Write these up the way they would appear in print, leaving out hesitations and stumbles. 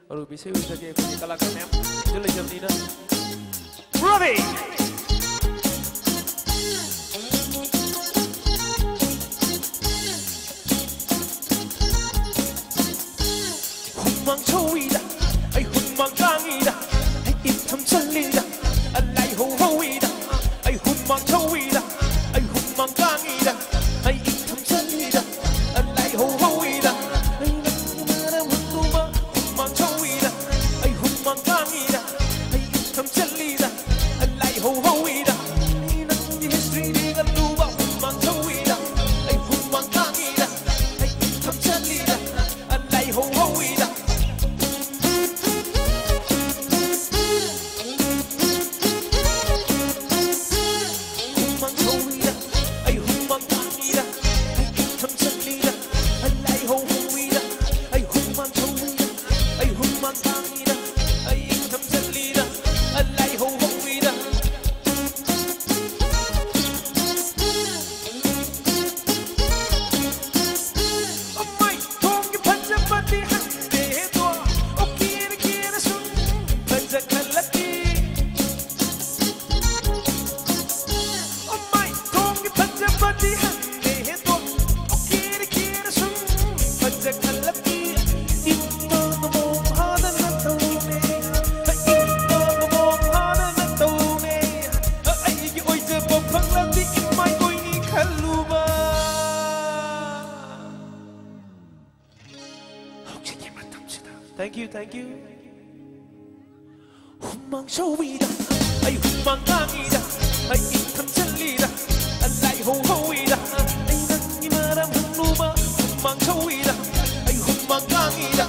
Rồi bị siêu cho kia cũng như cả là các em chứ là chậm đi nữa. Ready. Mang choida, ai hun mang gangida, ai ít thầm chân lida, anh lại hô hôida, ai hun mang choida, ai hun mang gangida, ai ít thầm chân lida, anh lại hô hôida, ai nắng mưa hun luma, hun mang choida, ai hun mang gangida, ai ít thầm chân lida, anh lại hô hôida, ai nắng như history đi gần luma, hun mang choida, ai hun mang gangida, ai ít thầm chân lida, anh lại hô hôida. Thank you, thank you. Mang choida, ai mang gangida, ai thầm chân lida, anh lại hô hôida, ai nắng như mưa đêm hung luma, mang choida, ai mang gangida,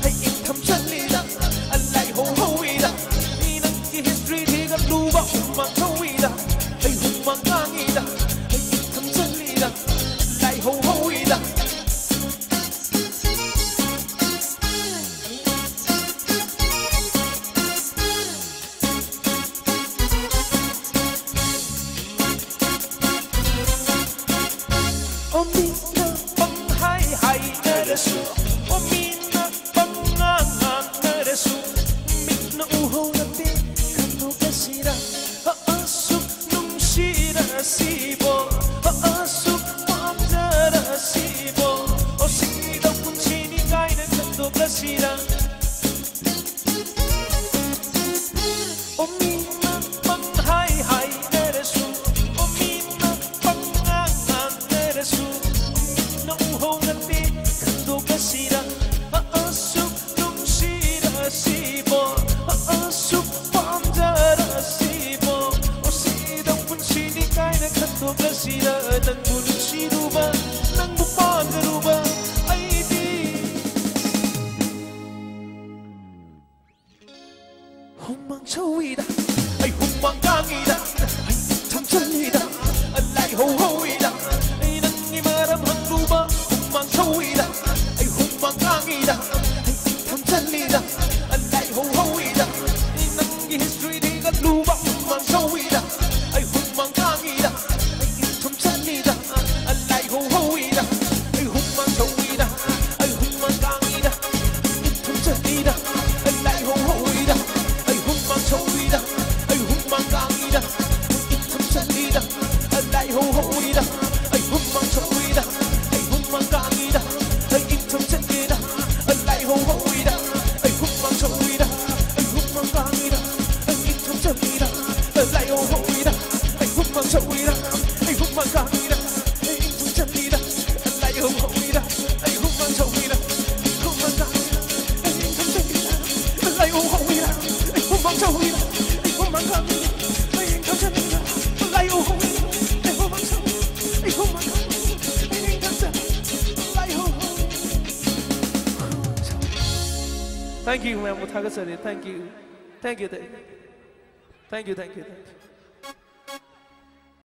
ai thầm chân lida, anh lại hô hôida, ai nắng như history thì gần luma, mang choida, ai mang gangida, ai thầm chân lida, lại hô hôida. Omina bang hai hai neresu, omina bang ngang neresu, mina uho nati kanu kasira, asuk nung shira sibo, asuk mandara sibo, osida punchini kaina kanu kasira. Omina bang hai hai neresu, omina bang ngang neresu. Kasira nang muling sinuba nang bupagaruba ay di humang chawida ay humang gangida ay thang chanida alay ho hoida ay nang imaram hangluba humang chawida ay humang gangida ay thang chanida alay ho hoida ay nang history di katluba humang chawida ay humang gangida Thank you, ma'am. Thank you. Thank you. Thank you. Thank you. Thank you.